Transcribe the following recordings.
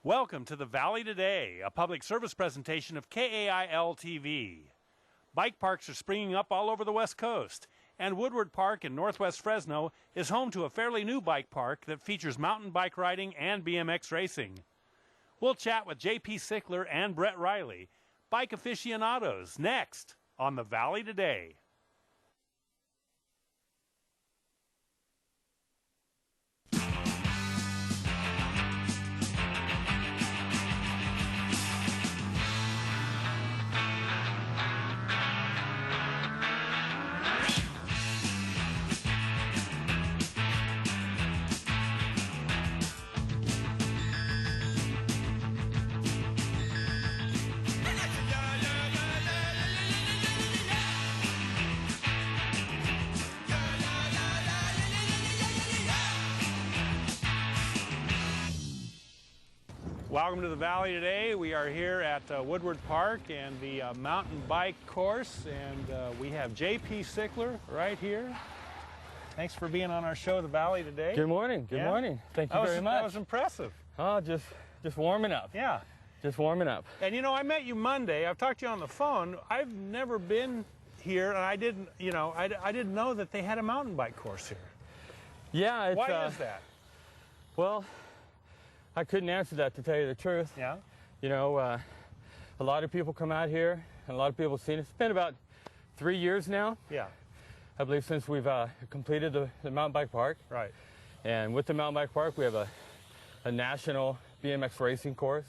Welcome to the Valley Today, a public service presentation of KAIL-TV. Bike parks are springing up all over the West Coast, and Woodward Park in northwest Fresno is home to a fairly new bike park that features mountain bike riding and BMX racing. We'll chat with J.P. Sickler and Brett Riley, bike aficionados, next on the Valley Today. Welcome to the Valley Today. We are here at Woodward Park and the mountain bike course, and we have J.P. Sickler right here. Thanks for being on our show, The Valley Today. Good morning. Good morning. Thank you very much. That was impressive. Oh, just warming up. Yeah. Just warming up. And you know, I met you Monday. I've talked to you on the phone. I've never been here, and I didn't know that they had a mountain bike course here. Yeah. It's, why is that? Well, I couldn't answer that, to tell you the truth. Yeah. You know, a lot of people come out here, and a lot of people have seen it. It's been about 3 years now. Yeah. I believe since we've completed the mountain bike park. Right. And with the mountain bike park, we have a national BMX racing course,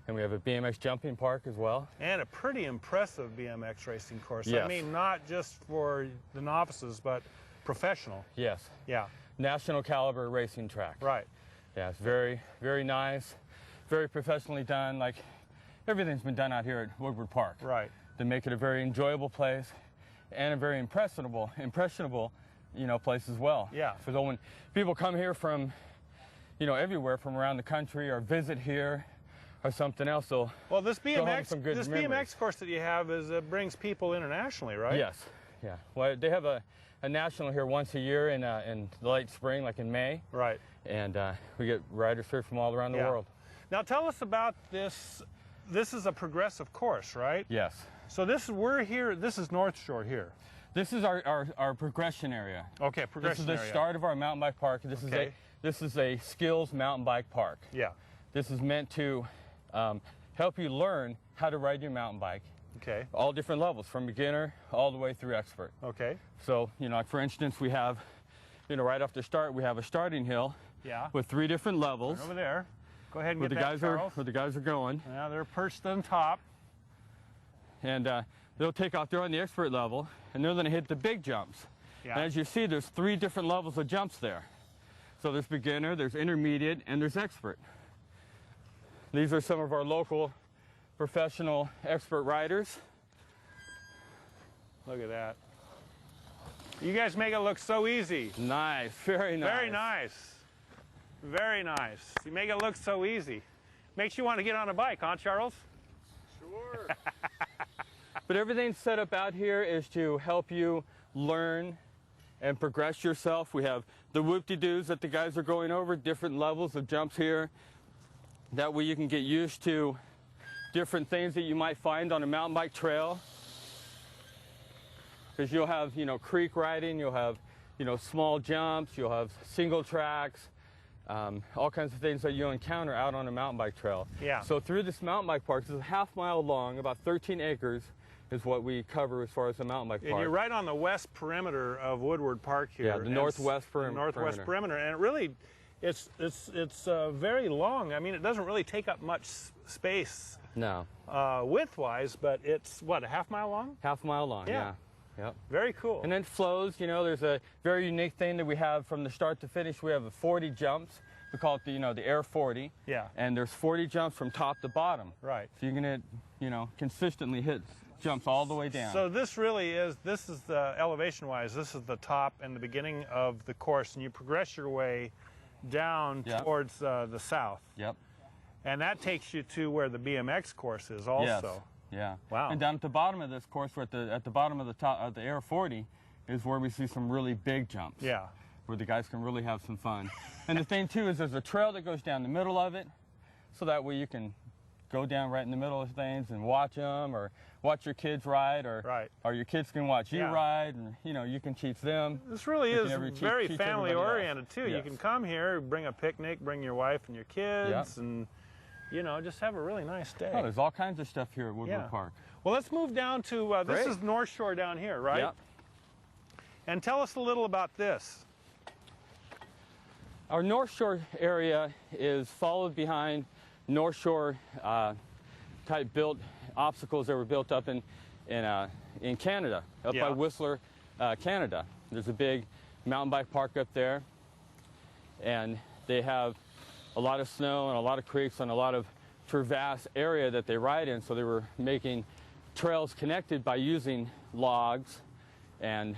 and we have a BMX jumping park as well. And a pretty impressive BMX racing course. Yes. I mean, not just for the novices, but professional. Yes. Yeah. National caliber racing track. Right. Yeah, it's very, very nice, very professionally done. Like, everything's been done out here at Woodward Park. Right. To make it a very enjoyable place and a very impressionable, place as well. Yeah. So when people come here from, everywhere from around the country or visit here or something else, they'll this go home with some good memories. BMX course that you have brings people internationally, right? Yes. Yeah. Well, they have a national here once a year in the late spring, like in May. Right. And we get riders here from all around the world. Now tell us about this. This is a progressive course, right? Yes. So we're here. This is North Shore here. This is our progression area. Okay, progression area. This is the start of our mountain bike park. This is a skills mountain bike park. Yeah. This is meant to help you learn how to ride your mountain bike. Okay. All different levels, from beginner all the way through expert. Okay. So, like for instance, we have, right off the start, we have a starting hill. Yeah. With 3 different levels. Right over there. Go ahead and get that, Charles. Where the guys are going. Yeah, they're perched on top. And they'll take off. They're on the expert level, and they're going to hit the big jumps. Yeah. And as you see, there's 3 different levels of jumps there. So there's beginner, there's intermediate, and there's expert. These are some of our local professional expert riders. Look at that. You guys make it look so easy. Nice, very nice. Very nice. Very nice. You make it look so easy. Makes you want to get on a bike, huh, Charles? Sure. But everything set up out here is to help you learn and progress yourself. We have the whoop-de-doos that the guys are going over, different levels of jumps here. That way you can get used to different things that you might find on a mountain bike trail. Because you'll have, creek riding, you'll have, small jumps, you'll have single tracks, all kinds of things that you'll encounter out on a mountain bike trail. Yeah. So through this mountain bike park, this is a half-mile long, about 13 acres is what we cover as far as the mountain bike park. And you're right on the west perimeter of Woodward Park here. Yeah, the northwest perimeter. Northwest perimeter, and it really, it's very long. I mean, it doesn't really take up much space. No. Width-wise, but it's what, a half-mile long? Half-mile long. Yeah. Yep. Very cool. And then flows, there's a very unique thing that we have from the start to finish. We have 40 jumps. We call it the Air 40. Yeah. And there's 40 jumps from top to bottom. Right. So you're going to, consistently hit jumps all the way down. So this is the elevation-wise, this is the top and the beginning of the course, and you progress your way down towards the south. Yep. And that takes you to where the BMX course is also. Yes. Yeah. Wow. And down at the bottom of this course, we're at the bottom of the top of the Air 40, is where we see some really big jumps. Yeah. Where the guys can really have some fun. And the thing too is there's a trail that goes down the middle of it. so that way you can go down right in the middle of things and watch them, or watch your kids ride, or your kids can watch you ride, and you can teach them. This really is very family oriented too. Yes. You can come here, bring a picnic, bring your wife and your kids, and just have a really nice day. Oh, there's all kinds of stuff here at Woodward Park. Well, let's move down to this is North Shore down here, right? Yep. And tell us a little about this. Our North Shore area is followed behind North Shore type built obstacles that were built up in Canada, up by Whistler, Canada. There's a big mountain bike park up there, and they have a lot of snow and a lot of creeks and a lot of vast area that they ride in. So they were making trails connected by using logs and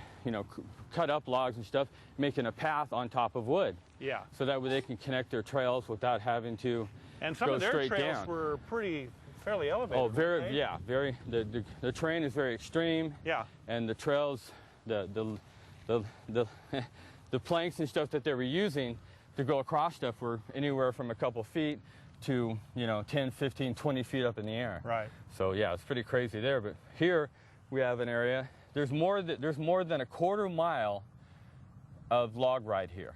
cut up logs and stuff, making a path on top of wood. Yeah. So that way they can connect their trails without having to and some go of their straight trails down. Were fairly elevated. Oh, very, yeah, very. The terrain is very extreme. Yeah. And the trails, the planks and stuff that they were using to go across stuff were anywhere from a couple feet to 10, 15, 20 feet up in the air. Right. So yeah, it's pretty crazy there. But here we have an area. There's more than a quarter mile of log ride here.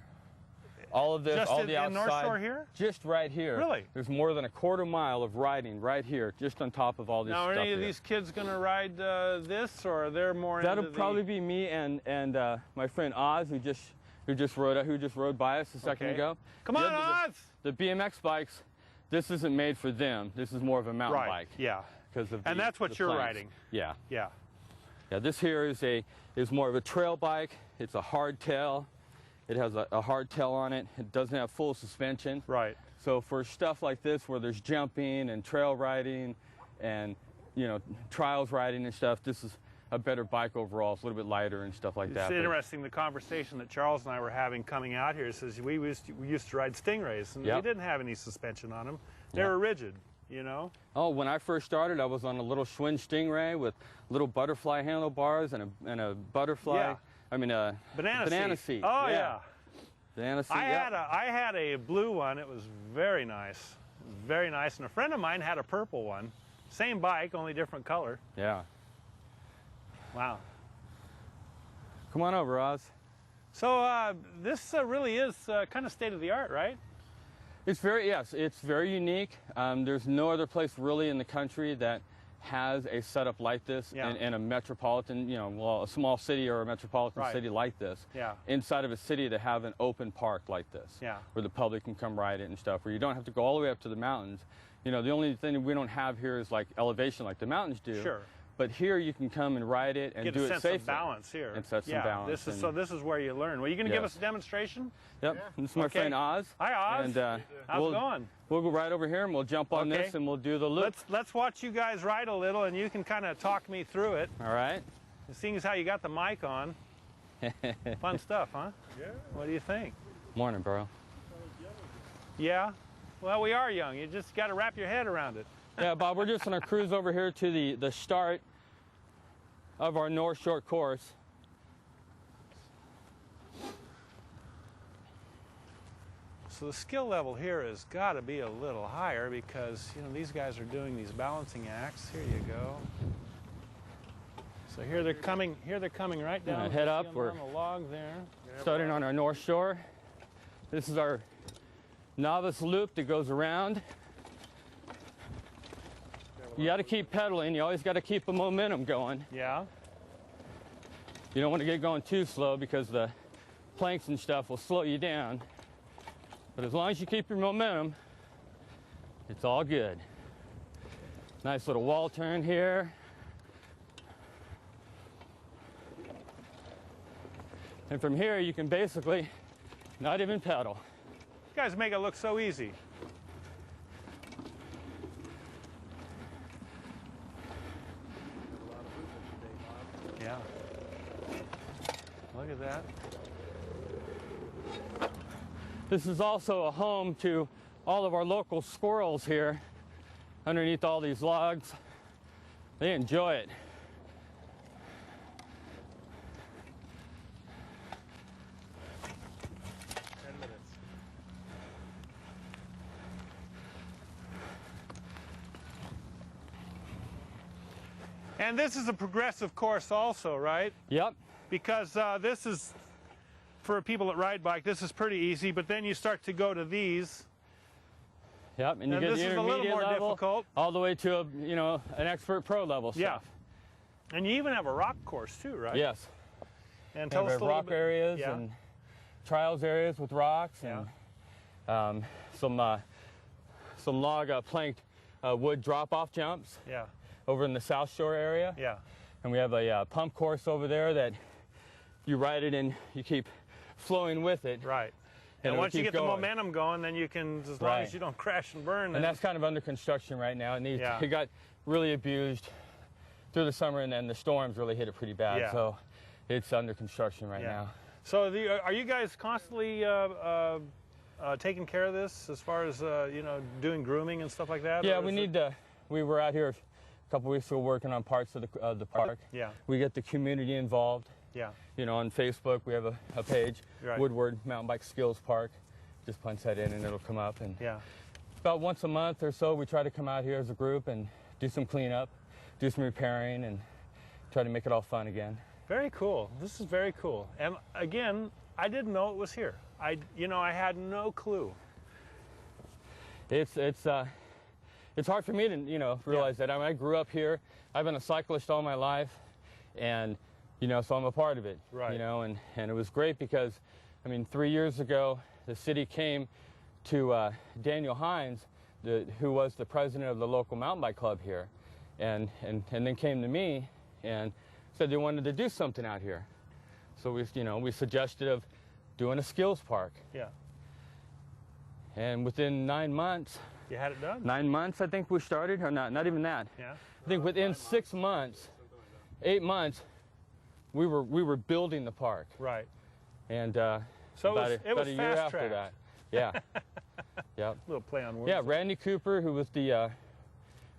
All of this, just all the outside. In North Shore here? Just right here. Really? There's more than a quarter mile of riding right here, just on top of all this stuff. Now, are any of here. these kids going to ride this, or are there more? That'll probably be me and my friend Oz, who just rode by us a second ago. Come on, Oz! The BMX bikes. This isn't made for them. This is more of a mountain bike. Yeah. Because of and that's what you're riding. Yeah. Yeah. Yeah. This here is more of a trail bike. It's a hardtail. It has a hardtail on it. It doesn't have full suspension. Right. So for stuff like this, where there's jumping and trail riding, and trials riding and stuff, this is a better bike overall. It's a little bit lighter and stuff like that. It's interesting, the conversation that Charles and I were having coming out here says we used to ride Stingrays, and we didn't have any suspension on them. They were rigid, Oh, when I first started, I was on a little Schwinn Stingray with little butterfly handlebars and a butterfly. Yeah. I mean a banana seat. Oh yeah. Banana seat. I had a blue one. It was very nice, very nice. And a friend of mine had a purple one. Same bike, only different color. Yeah. Wow. Come on over, Oz. So this really is kind of state of the art, right? It's it's very unique. There's no other place really in the country that has a setup like this in a metropolitan, a small city or a metropolitan city like this. Yeah. Inside of a city to have an open park like this. Yeah. Where the public can come ride it and stuff, where you don't have to go all the way up to the mountains. The only thing we don't have here is like elevation like the mountains do. Sure. But here you can come and ride it and do it safely. Get a sense of balance here. And set some balance. This is where you learn. Well, you going to give us a demonstration? Yep. Yeah. This is my friend Oz. Hi, Oz. And how's it going? We'll go right over here and we'll jump on this and we'll do the loop. Let's watch you guys ride a little, and you can kind of talk me through it. All right. Seeing as how you got the mic on. Fun stuff, huh? Yeah. What do you think? Morning, bro. Yeah. Well, we are young. You just got to wrap your head around it. Yeah, Bob, we're just going to cruise over here to the start of our North Shore course. So the skill level here has got to be a little higher because these guys are doing these balancing acts. Here you go. So here they're coming right down. Head up. We're on the log there. Starting on our North Shore. This is our novice loop that goes around. You got to keep pedaling. You always got to keep the momentum going. Yeah. You don't want to get going too slow because the planks and stuff will slow you down. But as long as you keep your momentum, it's all good. Nice little wall turn here. And from here, you can basically not even pedal. You guys make it look so easy. Yeah. Look at that. This is also a home to all of our local squirrels here underneath all these logs. They enjoy it. And this is a progressive course also, right? Yep. Because this is, for people that ride bike, this is pretty easy, but then you start to go to these. Yep, and you get this the is a little intermediate more level, difficult. all the way to, you know, an expert pro level stuff. Yeah. And you even have a rock course too, right? Yes. And tell us a little rock bit. areas Yeah. and trials areas with rocks and some log planked wood drop-off jumps Yeah. over in the South Shore area. Yeah. And we have a pump course over there that you ride it and you keep flowing with it. Right. And once you get going. the momentum going, then you can, as long as you don't crash and burn. And that's kind of under construction right now. It got really abused through the summer, and then the storms really hit it pretty bad. Yeah. So it's under construction right now. So are you guys constantly taking care of this as far as, you know, doing grooming and stuff like that? Yeah, we were out here a couple weeks ago working on parts of the park. Yeah. We get the community involved. Yeah. You know, on Facebook we have a page, Right. Woodward Mountain Bike Skills Park. Just punch that in and it'll come up. And Yeah. about once a month or so we try to come out here as a group and do some cleanup, do some repairing, and try to make it all fun again. Very cool. This is very cool. And again, I didn't know it was here. I had no clue. It's hard for me to, you know, realize that. I mean, I grew up here. I've been a cyclist all my life, and you know, so I'm a part of it. Right. You know, and it was great because, I mean, 3 years ago, the city came to Daniel Hines, who was the president of the local mountain bike club here, and then came to me and said they wanted to do something out here. So we suggested of doing a skills park. Yeah. And within 9 months, You had it done? 9 months, I think we started, or not even that. Yeah. I think within 6 months, 8 months, we were building the park. Right. And So about it a was year fast after tracked. that. Yeah. Yep. A little play on words. Yeah, Randy Cooper, who was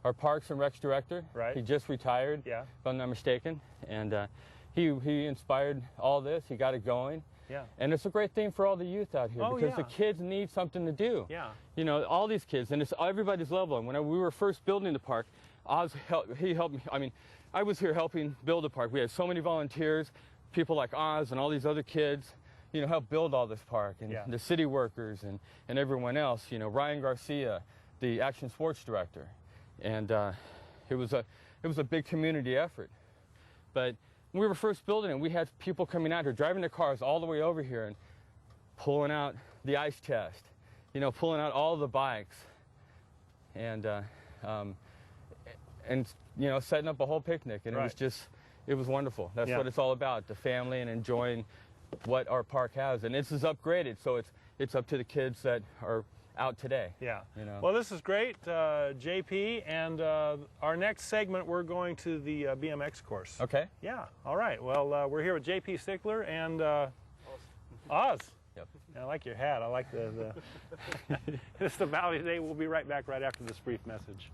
our Parks and Recs director. Right. He just retired, Yeah. if I'm not mistaken. And he inspired all this. He got it going. Yeah. And it's a great thing for all the youth out here because the kids need something to do. Yeah. You know, all these kids, and it's everybody's level. And when we were first building the park, he helped me. I mean, I was here helping build the park. We had so many volunteers, people like Oz and all these other kids, you know, help build all this park, and the city workers and everyone else. You know, Ryan Garcia, the Action Sports director, and it was a big community effort. But when we were first building it, we had people coming out here, driving their cars all the way over here and pulling out the ice chest, you know, pulling out all the bikes, and you know, setting up a whole picnic, and it was wonderful. That's what it's all about, the family and enjoying what our park has. And this is upgraded, so it's up to the kids that are out today. Yeah. You know. Well, this is great, JP, and our next segment we're going to the BMX course. Okay. Yeah. All right. Well, we're here with JP Stickler and Oz. Yep. I like your hat. I like the This is the Valley Today. We'll be right back right after this brief message.